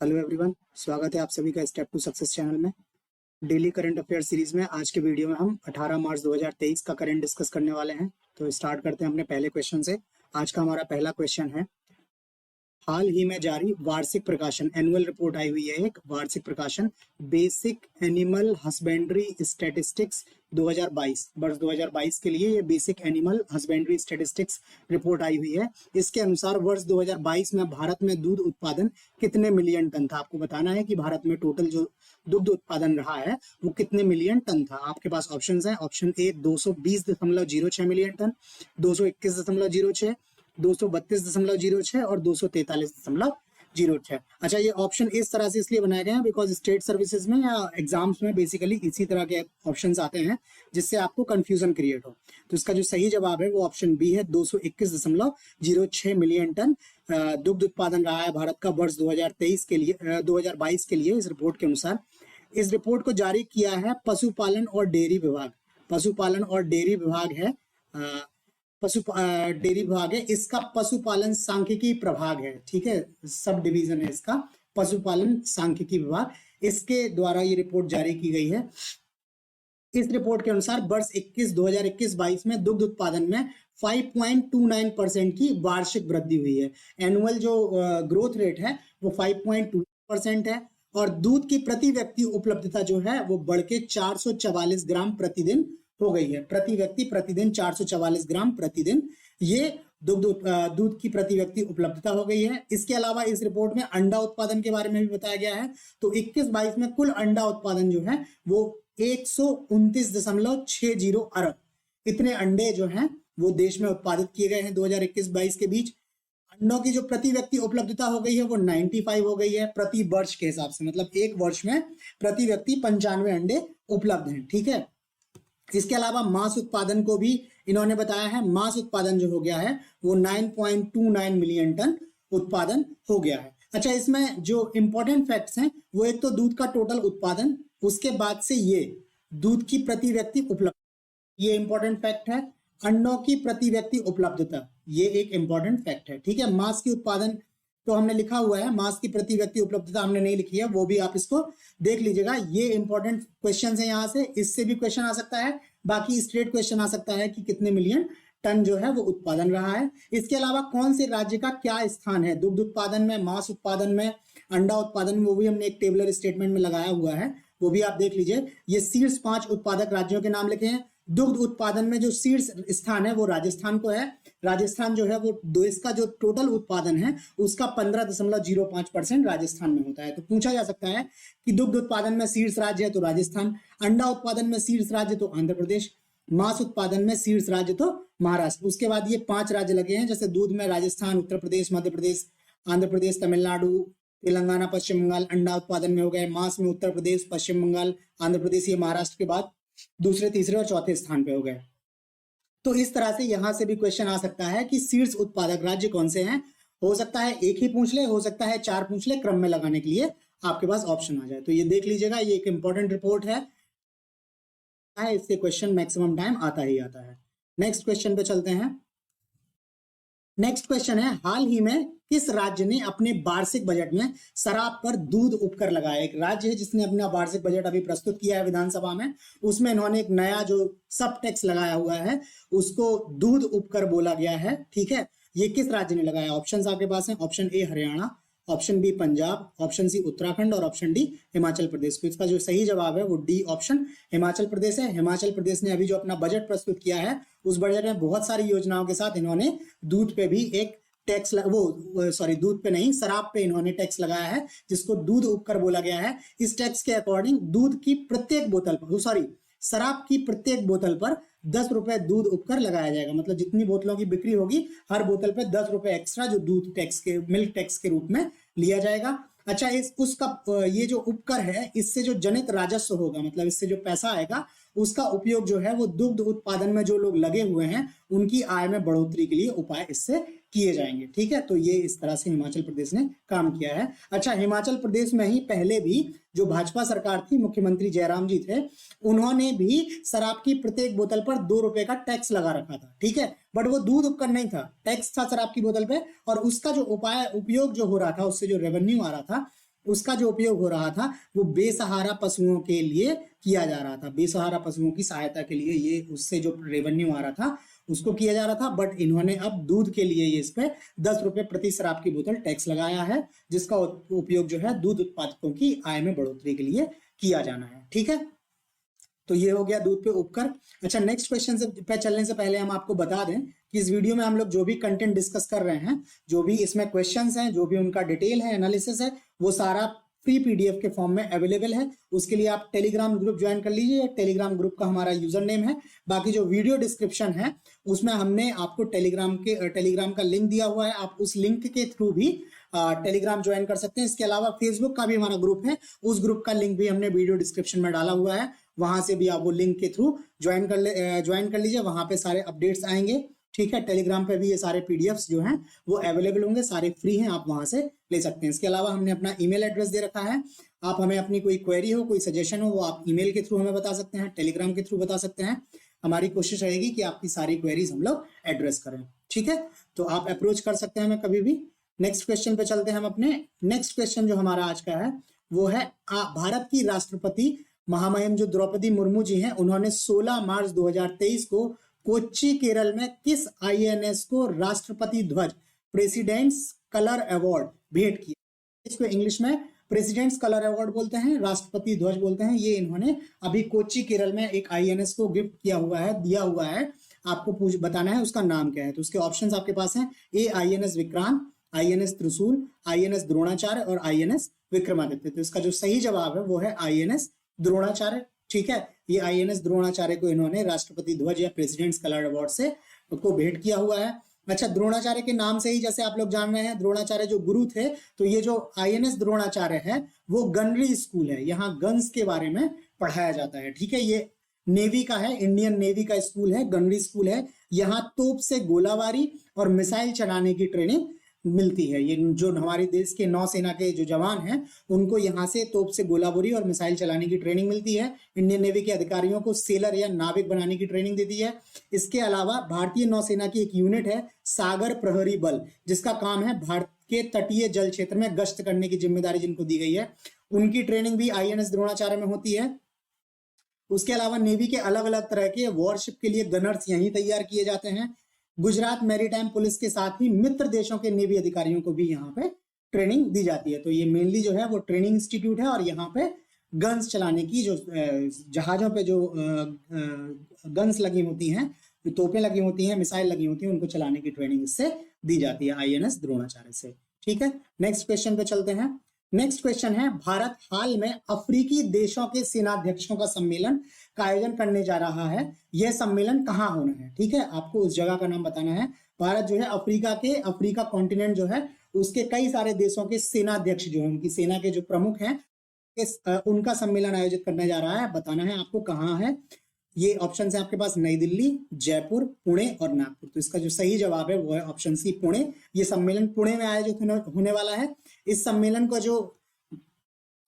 Hello everyone, स्वागत है आप सभी का स्टेप टू सक्सेस चैनल में। डेली करंट अफेयर सीरीज में आज के वीडियो में हम 18 मार्च 2023 का करंट डिस्कस करने वाले हैं। तो स्टार्ट करते हैं अपने पहले क्वेश्चन से। आज का हमारा पहला क्वेश्चन है, हाल ही में जारी वार्षिक प्रकाशन, एनुअल रिपोर्ट आई हुई है एक वार्षिक प्रकाशन, बेसिक एनिमल हस्बेंड्री स्टैटिस्टिक्स 2022, वर्ष 2022 के लिए ये basic animal husbandry statistics report आई हुई है। इसके अनुसार वर्ष 2022 में भारत में दूध उत्पादन कितने मिलियन टन था। आपको बताना है कि भारत में टोटल जो दुग्ध उत्पादन रहा है वो कितने मिलियन टन था। आपके पास ऑप्शंस हैं। ऑप्शन ए 220.06 मिलियन टन, 221.06, 232.06 और 243.06। अच्छा, ये ऑप्शन इस तरह से इसलिए बनाए गए हैं बिकॉज स्टेट सर्विसेज में या एग्जाम्स में बेसिकली इसी तरह के ऑप्शंस आते हैं जिससे आपको कंफ्यूजन क्रिएट हो। तो इसका जो सही जवाब है वो ऑप्शन बी है, 221.06 मिलियन टन दुग्ध उत्पादन रहा है भारत का वर्ष 2023 के लिए 2022 के लिए। इस रिपोर्ट के अनुसार इस रिपोर्ट को जारी किया है पशुपालन और डेयरी विभाग। पशुपालन और डेयरी विभाग है, डेयरी विभाग है, इसका पशुपालन सांख्यिकी प्रभाग है। ठीक है, सब डिवीजन है इसका, पशुपालन सांख्यिकी विभाग, इसके द्वारा ये रिपोर्ट जारी की गई है। इस रिपोर्ट के अनुसार वर्ष 2021-22 में दुग्ध उत्पादन में 5.29% की वार्षिक वृद्धि हुई है। एनुअल जो ग्रोथ रेट है वो 5.2% है और दूध की प्रति व्यक्ति उपलब्धता जो है वो बढ़ के 444 ग्राम प्रतिदिन हो गई है। प्रति व्यक्ति प्रतिदिन 444 ग्राम प्रतिदिन ये दूध की प्रति व्यक्ति उपलब्धता हो गई है। इसके अलावा इस रिपोर्ट में अंडा उत्पादन के बारे में भी बताया गया है। तो 21-22 में कुल अंडा उत्पादन जो है वो 129.60 अरब इतने अंडे जो हैं वो देश में उत्पादित किए गए हैं 2021-22 के बीच। अंडों की जो प्रति व्यक्ति उपलब्धता हो गई है वो 95 हो गई है प्रति वर्ष के हिसाब से, मतलब एक वर्ष में प्रति व्यक्ति 95 अंडे उपलब्ध हैं। ठीक है, इसके अलावा मांस उत्पादन को भी इन्होंने बताया है। मांस उत्पादन जो हो गया है वो 9.29 मिलियन टन उत्पादन हो गया है। अच्छा, इसमें जो इंपॉर्टेंट फैक्ट्स हैं वो एक तो दूध का टोटल उत्पादन, उसके बाद से ये दूध की प्रति व्यक्ति उपलब्धता, ये इंपॉर्टेंट फैक्ट है। अंडों की प्रति व्यक्ति उपलब्धता, ये एक इंपॉर्टेंट फैक्ट है। ठीक है, मांस की उत्पादन तो हमने लिखा हुआ है, मांस की प्रति व्यक्ति उपलब्धता हमने नहीं लिखी है, वो भी आप इसको देख लीजिएगा। ये इंपॉर्टेंट क्वेश्चन है यहाँ से, इससे भी क्वेश्चन आ सकता है। बाकी स्ट्रेट क्वेश्चन आ सकता है कि कितने मिलियन टन जो है वो उत्पादन रहा है। इसके अलावा कौन से राज्य का क्या स्थान है दुग्ध उत्पादन में, मांस उत्पादन में, अंडा उत्पादन में, वो भी हमने एक टेबलर स्टेटमेंट में लगाया हुआ है, वो भी आप देख लीजिए। ये शीर्ष 5 उत्पादक राज्यों के नाम लिखे हैं। दुग्ध उत्पादन में जो शीर्ष स्थान है वो राजस्थान को है। राजस्थान जो है वो देश का जो टोटल उत्पादन है उसका 15.05% राजस्थान में होता है। तो पूछा जा सकता है कि दुग्ध उत्पादन में शीर्ष राज्य है तो राजस्थान, अंडा उत्पादन में शीर्ष राज्य तो आंध्र प्रदेश, मांस उत्पादन में शीर्ष राज्य तो महाराष्ट्र। उसके बाद ये 5 राज्य लगे हैं, जैसे दूध में राजस्थान, उत्तर प्रदेश, मध्य प्रदेश, आंध्र प्रदेश, तमिलनाडु, तेलंगाना, पश्चिम बंगाल। अंडा उत्पादन में हो गए, मांस में उत्तर प्रदेश, पश्चिम बंगाल, आंध्र प्रदेश, ये महाराष्ट्र के बाद दूसरे, तीसरे और चौथे स्थान पे हो गए। तो इस तरह से यहां से भी क्वेश्चन आ सकता है कि शीर्ष उत्पादक राज्य कौन से हैं। हो सकता है एक ही पूछ ले, हो सकता है 4 पूछ ले, क्रम में लगाने के लिए आपके पास ऑप्शन आ जाए। तो ये देख लीजिएगा, ये एक इंपॉर्टेंट रिपोर्ट है, इससे क्वेश्चन मैक्सिमम टाइम आता ही आता है। नेक्स्ट क्वेश्चन पे चलते हैं। नेक्स्ट क्वेश्चन है, हाल ही में किस राज्य ने अपने वार्षिक बजट में शराब पर दूध उपकर लगाया। एक राज्य है जिसने अपना वार्षिक बजट अभी प्रस्तुत किया है विधानसभा में, उसमें इन्होंने एक नया जो सब टैक्स लगाया हुआ है उसको दूध उपकर बोला गया है। ठीक है, ये किस राज्य ने लगाया। ऑप्शंस आपके पास हैं। Option A Haryana, option B Punjab, option C Uttarakhand और ऑप्शन डी हिमाचल प्रदेश। तो इसका जो सही जवाब है वो डी ऑप्शन हिमाचल प्रदेश है। हिमाचल प्रदेश ने अभी जो अपना बजट प्रस्तुत किया है उस बजट में बहुत सारी योजनाओं के साथ इन्होंने दूध पे भी एक टैक्स दूध पे नहीं, शराब पे इन्होंने टैक्स लगाया है जिसको दूध उपकर बोला गया है। इस टैक्स के अकॉर्डिंग दूध की प्रत्येक बोतल पर, शराब की प्रत्येक बोतल पर 10 रुपए दूध उपकर लगाया जाएगा। मतलब जितनी बोतलों की बिक्री होगी हर बोतल पे 10 रुपए एक्स्ट्रा जो दूध टैक्स के, मिल्क टैक्स के रूप में लिया जाएगा। अच्छा, ये जो उपकर है इससे जो जनित राजस्व होगा, मतलब इससे जो पैसा आएगा उसका उपयोग जो है वो दुग्ध उत्पादन में जो लोग लगे हुए हैं उनकी आय में बढ़ोतरी के लिए उपाय इससे किए जाएंगे। ठीक है, तो ये इस तरह से हिमाचल प्रदेश ने काम किया है। अच्छा, हिमाचल प्रदेश में ही पहले भी जो भाजपा सरकार थी, मुख्यमंत्री जयराम जी थे, उन्होंने भी शराब की प्रत्येक बोतल पर 2 रुपए का टैक्स लगा रखा था। ठीक है, बट वो दूध उपकर नहीं था, टैक्स था शराब की बोतल पे, और उसका जो उपयोग जो हो रहा था, उससे जो रेवेन्यू आ रहा था उसका जो उपयोग हो रहा था वो बेसहारा पशुओं के लिए किया जा रहा था, बेसहारा पशुओं की सहायता के लिए ये उससे जो रेवेन्यू आ रहा था उसको किया जा रहा था। बट इन्होंने अब दूध के लिए ये इस पे 10 रुपए प्रति शराब की बोतल टैक्स लगाया है, जिसका उपयोग जो है दूध उत्पादकों की आय में बढ़ोतरी के लिए किया जाना है। ठीक है, तो ये हो गया दूध पे उपकर। अच्छा, नेक्स्ट क्वेश्चन से पे चलने से पहले हम आपको बता दें कि इस वीडियो में हम लोग जो भी कंटेंट डिस्कस कर रहे हैं, जो भी इसमें क्वेश्चंस हैं, जो भी उनका डिटेल है, एनालिसिस है, वो सारा फ्री पीडीएफ के फॉर्म में अवेलेबल है। उसके लिए आप टेलीग्राम ग्रुप ज्वाइन कर लीजिए, टेलीग्राम ग्रुप का हमारा यूजर नेम है। बाकी जो वीडियो डिस्क्रिप्शन है उसमें हमने आपको टेलीग्राम का लिंक दिया हुआ है, आप उस लिंक के थ्रू भी टेलीग्राम ज्वाइन कर सकते हैं। इसके अलावा फेसबुक का भी हमारा ग्रुप है, उस ग्रुप का लिंक भी हमने वीडियो डिस्क्रिप्शन में डाला हुआ है, वहां से भी आप वो लिंक के थ्रू ज्वाइन कर लीजिए, वहां पे सारे अपडेट्स आएंगे। ठीक है, टेलीग्राम पे भी ये सारे पीडीएफ्स जो हैं वो अवेलेबल होंगे, सारे फ्री हैं, आप वहां से ले सकते हैं। इसके अलावा हमने अपना ईमेल एड्रेस दे रखा है, आप हमें अपनी कोई क्वेरी हो, कोई सजेशन हो, वो आप ईमेल के थ्रू हमें बता सकते हैं, टेलीग्राम के थ्रू बता सकते हैं। हमारी कोशिश रहेगी कि आपकी सारी क्वेरीज हम लोग एड्रेस करें। ठीक है, तो आप अप्रोच कर सकते हैं हमें कभी भी। नेक्स्ट क्वेश्चन पे चलते हैं हम अपने। नेक्स्ट क्वेश्चन जो हमारा आज का है वो है भारत की राष्ट्रपति महामहिम जो द्रौपदी मुर्मू जी हैं, उन्होंने 16 मार्च 2023 को कोच्चि केरल में किस आईएनएस को राष्ट्रपति ध्वज प्रेसिडेंट्स कलर अवार्ड भेंट किया? इसको इंग्लिश में प्रेसिडेंट्स कलर अवार्ड बोलते हैं, राष्ट्रपति ध्वज बोलते हैं। ये इन्होंने अभी कोच्चि केरल में एक आईएनएस को गिफ्ट किया हुआ है, दिया हुआ है। आपको बताना है उसका नाम क्या है। तो उसके ऑप्शंस आपके पास हैं, ए आईएनएस विक्रांत, आईएनएस त्रिशूल, आईएनएस द्रोणाचार्य और आईएनएस विक्रमादित्य। तो इसका जो सही जवाब है वो है आईएनएस द्रोणाचार्य। ठीक है, ये आईएनएस द्रोणाचार्य को इन्होंने राष्ट्रपति ध्वज या प्रेसिडेंट्स कलर अवार्ड से को भेंट किया हुआ है। अच्छा, द्रोणाचार्य के नाम से ही जैसे आप लोग जान रहे हैं, द्रोणाचार्य जो गुरु थे, तो ये जो आईएनएस द्रोणाचार्य है वो गनरी स्कूल है, यहाँ गन्स के बारे में पढ़ाया जाता है। ठीक है, ये नेवी का है, इंडियन नेवी का स्कूल है, गनरी स्कूल है। यहाँ तोप से गोलाबारी और मिसाइल चलाने की ट्रेनिंग मिलती है। ये जो हमारे देश के नौसेना के जो जवान हैं उनको यहाँ से तोप से गोलाबारी और मिसाइल चलाने की ट्रेनिंग मिलती है। इंडियन नेवी के अधिकारियों को सेलर या नाविक बनाने की ट्रेनिंग देती है। इसके अलावा भारतीय नौसेना की एक यूनिट है सागर प्रहरी बल, जिसका काम है भारत के तटीय जल क्षेत्र में गश्त करने की जिम्मेदारी जिनको दी गई है, उनकी ट्रेनिंग भी आईएनएस द्रोणाचार्य में होती है। उसके अलावा नेवी के अलग अलग तरह के वॉरशिप के लिए गनर्स यहीं तैयार किए जाते हैं। गुजरात मैरीटाइम पुलिस के साथ ही मित्र देशों के नेवी अधिकारियों को भी यहाँ पे ट्रेनिंग दी जाती है। तो ये मेनली जो है वो ट्रेनिंग इंस्टीट्यूट है और यहाँ पे गन्स चलाने की जो जहाजों पे जो गन्स लगी होती हैं, जो तोपें लगी होती हैं, मिसाइल लगी होती हैं, उनको चलाने की ट्रेनिंग इससे दी जाती है आईएनएस द्रोणाचार्य से। ठीक है, नेक्स्ट क्वेश्चन पे चलते हैं। नेक्स्ट क्वेश्चन है, भारत हाल में अफ्रीकी देशों के सेनाध्यक्षों का सम्मेलन का आयोजन करने जा रहा है, यह सम्मेलन कहाँ होना है? ठीक है, आपको उस जगह का नाम बताना है। भारत जो है अफ्रीका कॉन्टिनेंट जो है उसके कई सारे देशों के सेनाध्यक्ष जो है, उनकी सेना के जो प्रमुख हैं, उनका सम्मेलन आयोजित करने जा रहा है। बताना है आपको कहाँ है। ये ऑप्शन है आपके पास, नई दिल्ली, जयपुर, पुणे और नागपुर। तो इसका जो सही जवाब है वो है ऑप्शन सी, पुणे। ये सम्मेलन पुणे में आयोजित होने वाला है। इस सम्मेलन का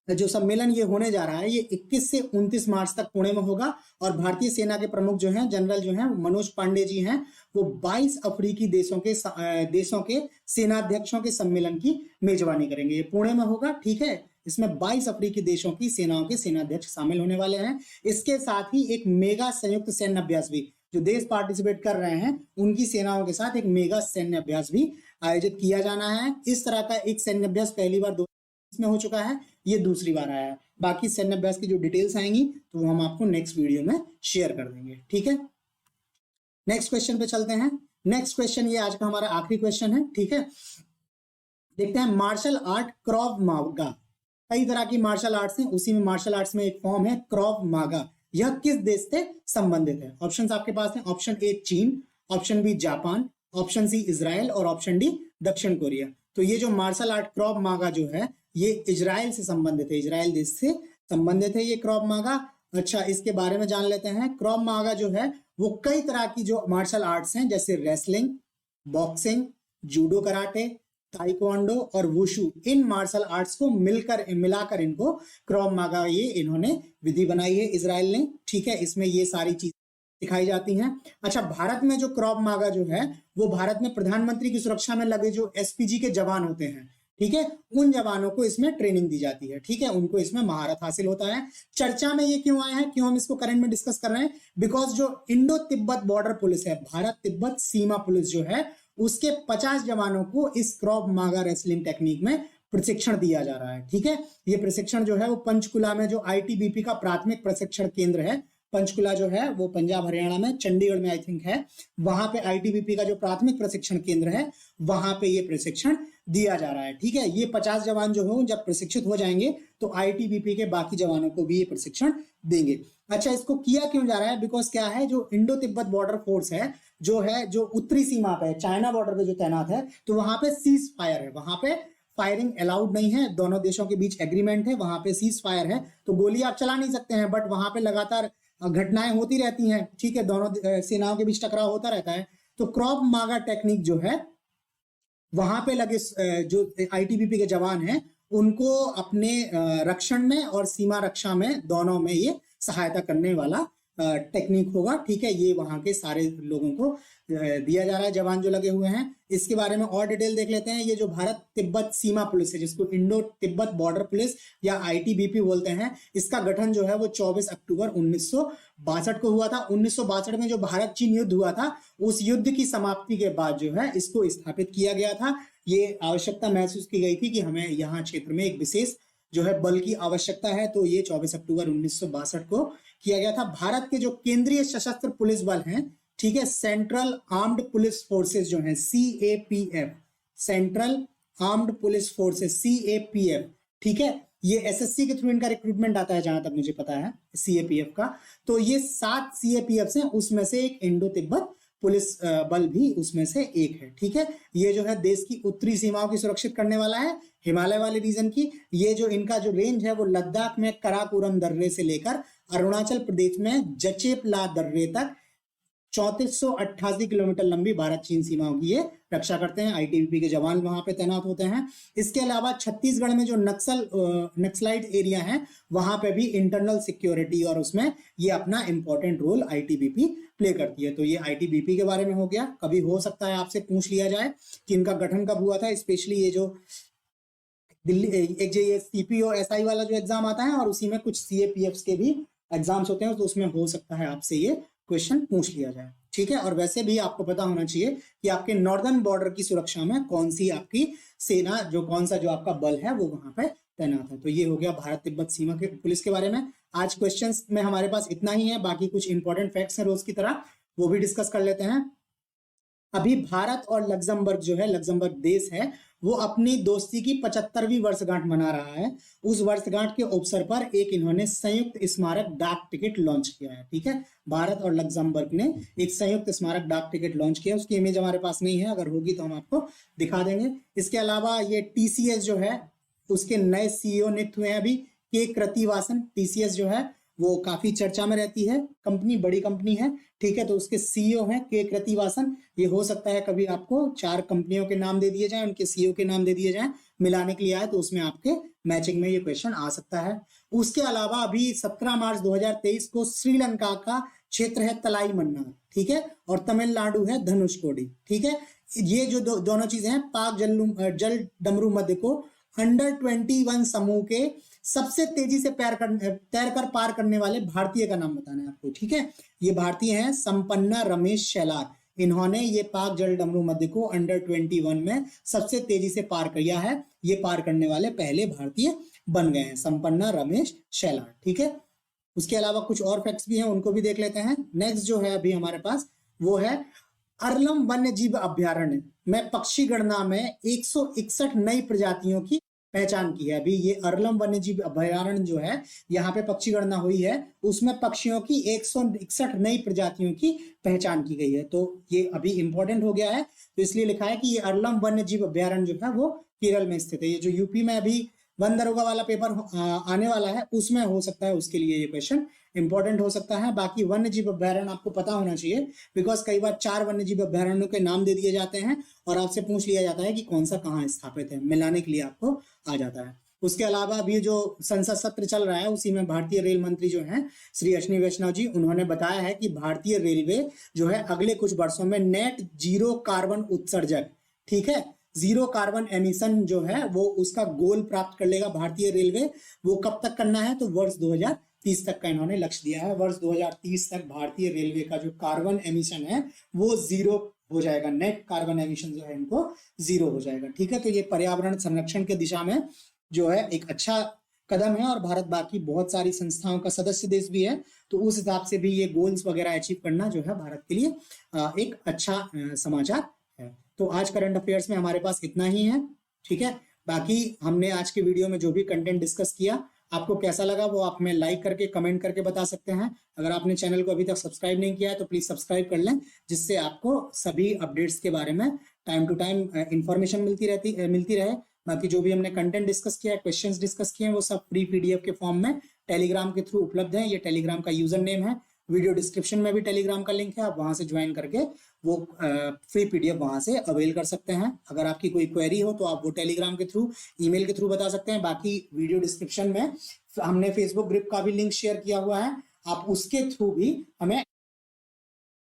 जो सम्मेलन ये होने जा रहा है ये 21 से 29 मार्च तक पुणे में होगा। और भारतीय सेना के प्रमुख जो हैं, जनरल जो हैं मनोज पांडे जी हैं, वो 22 अफ्रीकी देशों के सेनाध्यक्षों के सम्मेलन की मेजबानी करेंगे। ये पुणे में होगा। ठीक है, इसमें 22 अफ्रीकी देशों की सेनाओं के सेनाध्यक्ष शामिल होने वाले हैं। इसके साथ ही एक मेगा संयुक्त सैन्य अभ्यास भी, जो देश पार्टिसिपेट कर रहे हैं उनकी सेनाओं के साथ एक मेगा सैन्य अभ्यास भी आयोजित किया जाना है। इस तरह का एक सैन्य अभ्यास पहली बार 2020 में हो चुका है, ये दूसरी बार आया है। बाकी सैन्य अभ्यास की जो डिटेल्स आएंगी तो वो हम आपको नेक्स्ट वीडियो में शेयर कर देंगे। ठीक है, नेक्स्ट क्वेश्चन पे चलते हैं। नेक्स्ट क्वेश्चन ये आज का हमारा आखिरी क्वेश्चन है। ठीक है, देखते हैं मार्शल आर्ट क्रॉव मागा। कई तरह की मार्शल आर्ट्स हैं, उसी में मार्शल आर्ट्स में एक फॉर्म है क्रॉव मागा। यह किस देश से संबंधित है? ऑप्शंस आपके पास हैं, option A China, option B Japan, option C Israel और ऑप्शन डी दक्षिण कोरिया। तो ये जो मार्शल आर्ट क्रॉव मागा जो है ये इजराइल से संबंधित है, इजराइल देश से संबंधित है ये क्रॉव मागा। अच्छा, इसके बारे में जान लेते हैं। क्रॉव मागा जो है वो कई तरह की जो मार्शल आर्ट्स हैं, जैसे wrestling, boxing, judo karate, taekwondo और वुशु, इन मार्शल आर्ट्स को मिलाकर इनको क्रॉव मागा ये इन्होंने विधि बनाई है इजराइल ने। ठीक है, इसमें ये सारी चीजें सिखाई जाती हैं। अच्छा, भारत में जो क्रॉव मागा जो है वो भारत में प्रधानमंत्री की सुरक्षा में लगे जो एसपीजी के जवान होते हैं, ठीक है, उन जवानों को इसमें ट्रेनिंग दी जाती है, ठीक है, उनको इसमें महारत हासिल होता है। चर्चा में ये क्यों आया है, क्यों हम इसको करंट में डिस्कस कर रहे हैं, बिकॉज जो इंडो तिब्बत बॉर्डर पुलिस है, भारत तिब्बत सीमा पुलिस जो है, उसके 50 जवानों को इस क्रॉव मागा रेसलिंग टेक्निक में प्रशिक्षण दिया जा रहा है, ठीक है। ये प्रशिक्षण जो है वो पंचकुला में जो आईटीबीपी का प्राथमिक प्रशिक्षण केंद्र है, पंचकुला जो है वो पंजाब हरियाणा में, चंडीगढ़ में आई थिंक है, वहां पे आईटीबीपी का जो प्राथमिक प्रशिक्षण केंद्र है वहां पे ये प्रशिक्षण दिया जा रहा है, ठीक है। ये 50 जवान जो हो जब प्रशिक्षित हो जाएंगे तो आईटीबीपी के बाकी जवानों को भी ये प्रशिक्षण देंगे। अच्छा, इसको किया क्यों जा रहा है, बिकॉज क्या है, जो इंडो तिब्बत बॉर्डर फोर्स है जो उत्तरी सीमा पे चाइना बॉर्डर पे जो तैनात है, तो वहां पे सीज फायर है, वहां पे फायरिंग अलाउड नहीं है, दोनों देशों के बीच एग्रीमेंट है, वहां पे सीज फायर है, तो गोली आप चला नहीं सकते हैं, बट वहां पे लगातार घटनाएं होती रहती हैं, ठीक है, दोनों सेनाओं के बीच टकराव होता रहता है। तो क्रॉव मागा टेक्निक जो है वहां पे लगे जो आईटीबीपी के जवान हैं उनको अपने रक्षण में और सीमा रक्षा में दोनों में ये सहायता करने वाला टेक्निक होगा, ठीक है। ये वहां के सारे लोगों को दिया जा रहा है, जवान जो लगे हुए हैं। इसके बारे में और डिटेल देख लेते हैं। ये जो भारत तिब्बत सीमा पुलिस है, जिसको इंडो तिब्बत बॉर्डर पुलिस या आईटीबीपी बोलते हैं, इसका गठन जो है वो 24 अक्टूबर 1962 को हुआ था। 1962 में जो भारत चीन युद्ध हुआ था, उस युद्ध की समाप्ति के बाद जो है इसको स्थापित किया गया था। ये आवश्यकता महसूस की गई थी कि हमें यहाँ क्षेत्र में एक विशेष जो है बल की आवश्यकता है, तो ये 24 अक्टूबर 1962 को किया गया था। भारत के जो केंद्रीय सशस्त्र पुलिस बल हैं, ठीक है, सेंट्रल आर्म्ड पुलिस फोर्सेस जो हैं, CAPF, central armed police forces, CAPF, ठीक है, ये एसएससी के थ्रू इनका रिक्रूटमेंट आता है जहां तक मुझे पता है सीएपीएफ का। तो ये 7 सीएपीएफ हैं, उसमें से एक इंडो तिब्बत पुलिस बल भी उसमें से एक है, ठीक है। ये जो है देश की उत्तरी सीमाओं की सुरक्षित करने वाला है, हिमालय वाले रीजन की। ये जो इनका जो रेंज है वो लद्दाख में कराकोरम दर्रे से लेकर अरुणाचल प्रदेश में जचेपला दर्रे तक 3488 किलोमीटर लंबी भारत चीन सीमाओं की ये रक्षा करते हैं। आईटीबीपी के जवान वहां पे तैनात होते हैं। इसके अलावा छत्तीसगढ़ में जो नक्सलाइट एरिया है, वहां पे भी इंटरनल सिक्योरिटी और उसमें ये अपना इंपॉर्टेंट रोल आईटीबीपी प्ले करती है। तो ये आईटीबीपी के बारे में हो गया। कभी हो सकता है आपसे पूछ लिया जाए कि इनका गठन कब हुआ था, स्पेशली ये जो दिल्ली एक जो ये सीपीओ एसआई वाला जो एग्जाम आता है और उसी में कुछ सीएपीएफ के भी एग्जाम्स होते हैं, तो उसमें हो सकता है आपसे ये क्वेश्चन पूछ लिया जाए, ठीक है। और वैसे भी आपको पता होना चाहिए कि आपके नॉर्दर्न बॉर्डर की सुरक्षा में कौन सी आपकी सेना, जो कौन सा जो आपका बल है वो वहां पे तैनात है। तो ये हो गया भारत तिब्बत सीमा के पुलिस के बारे में। आज क्वेश्चंस में हमारे पास इतना ही है, बाकी कुछ इंपॉर्टेंट फैक्ट्स हैं रोज की तरह, वो भी डिस्कस कर लेते हैं। अभी भारत और लग्जमबर्ग जो है, लग्जमबर्ग देश है, वो अपनी दोस्ती की 75वीं वर्षगांठ मना रहा है। उस वर्षगांठ के अवसर पर एक इन्होंने संयुक्त स्मारक डाक टिकट लॉन्च किया है, ठीक है। भारत और लग्जमबर्ग ने एक संयुक्त स्मारक डाक टिकट लॉन्च किया। उसकी इमेज हमारे पास नहीं है, अगर होगी तो हम आपको दिखा देंगे। इसके अलावा ये टीसीएस जो है उसके नए सीईओ नियुक्त हुए हैं अभी, के कृतिवासन। टीसीएस जो है वो काफी चर्चा में रहती है कंपनी, बड़ी कंपनी है, ठीक है। तो उसके सीईओ हैं के कृतिवासन। ये हो सकता है कभी आपको 4 कंपनियों के नाम दे दिए जाएं, उनके सीईओ के नाम दे दिए जाएं, मिलाने के लिए आए तो उसमें आपके मैचिंग में ये क्वेश्चन आ सकता है। उसके अलावा अभी 17 मार्च 2023 को श्रीलंका का क्षेत्र है तलाई मन्नार, ठीक है, और तमिलनाडु है धनुषकोडी, ठीक है। ये जो दोनों चीजें हैं, पाक जल डमरू मध्य को अंडर 21 समूह के सबसे तेजी से तैर कर पार करने वाले भारतीय का नाम बताना है आपको, ठीक है। ये भारतीय हैं संपन्ना रमेश शैलार। इन्होंने ये पाक जल डमरू मध्य को अंडर 21 में सबसे तेजी से पार किया है। ये पार करने वाले पहले भारतीय बन गए हैं, संपन्ना रमेश शैलार, ठीक है। उसके अलावा कुछ और फैक्ट्स भी हैं, उनको भी देख लेते हैं। नेक्स्ट जो है अभी हमारे पास वो है अरलम वन्य जीव अभ्यारण्य में पक्षी गणना में 161 नई प्रजातियों की पहचान की है। अभी ये अरलम वन्य जीव अभयारण्य जो है, यहाँ पे पक्षी गणना हुई है, उसमें पक्षियों की 161 नई प्रजातियों की पहचान की गई है। तो ये अभी इंपॉर्टेंट हो गया है, तो इसलिए लिखा है कि ये अरलम वन्य जीव अभयारण्य जो है वो केरल में स्थित है। ये जो यूपी में अभी वन दरोगा वाला पेपर आने वाला है, उसमें हो सकता है, उसके लिए ये क्वेश्चन इंपॉर्टेंट हो सकता है। बाकी वन्य जीव अभयारण्य आपको पता होना चाहिए, बिकॉज कई बार 4 वन्य जीव अभयारण्यों के नाम दे दिए जाते हैं और आपसे पूछ लिया जाता है कि कौन सा कहाँ स्थापित है, मिलाने के लिए आपको आ जाता है। उसके अलावा अभी जो संसद सत्र चल रहा है, उसी में भारतीय रेल मंत्री जो हैं श्री अश्विनी वैष्णव जी, उन्होंने बताया है कि भारतीय रेलवे जो है अगले कुछ वर्षों में नेट जीरो कार्बन उत्सर्जक, ठीक है, जीरो कार्बन एमिशन जो है वो उसका गोल प्राप्त कर लेगा भारतीय रेलवे। वो कब तक करना है, तो वर्ष 2030 तक का इन्होंने लक्ष्य दिया है। वर्ष 2030 तक भारतीय रेलवे का जो कार्बन एमिशन है वो जीरो हो जाएगा, नेट कार्बन एमिशन जो है इनको जीरो हो जाएगा। ठीक है, तो ये पर्यावरण संरक्षण के दिशा में जो है एक अच्छा कदम है, और भारत बाकी बहुत सारी संस्थाओं का सदस्य देश भी है, तो उस हिसाब से भी ये गोल्स वगैरह अचीव करना जो है भारत के लिए एक अच्छा समाचार है। तो आज करंट अफेयर्स में हमारे पास इतना ही है। ठीक है, बाकी हमने आज के वीडियो में जो भी कंटेंट डिस्कस किया आपको कैसा लगा वो आप हमें लाइक करके कमेंट करके बता सकते हैं। अगर आपने चैनल को अभी तक सब्सक्राइब नहीं किया है तो प्लीज सब्सक्राइब कर लें, जिससे आपको सभी अपडेट्स के बारे में टाइम टू टाइम इंफॉर्मेशन मिलती रहे। बाकी जो भी हमने कंटेंट डिस्कस किया है, क्वेश्चंस डिस्कस किए हैं, वो सब फ्री पीडीएफ के फॉर्म में टेलीग्राम के थ्रू उपलब्ध है। ये टेलीग्राम का यूजर नेम है, वीडियो डिस्क्रिप्शन में भी टेलीग्राम का लिंक है, आप वहां से ज्वाइन करके वो फ्री पीडीएफ वहां से अवेल कर सकते हैं। अगर आपकी कोई क्वेरी हो तो आप वो टेलीग्राम के थ्रू, ईमेल के थ्रू बता सकते हैं। बाकी वीडियो डिस्क्रिप्शन में हमने फेसबुक ग्रुप का भी लिंक शेयर किया हुआ है, आप उसके थ्रू भी हमें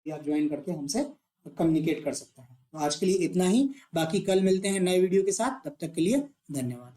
ज्वाइन करके हमसे कम्युनिकेट कर सकते हैं। तो आज के लिए इतना ही, बाकी कल मिलते हैं नए वीडियो के साथ, तब तक के लिए धन्यवाद।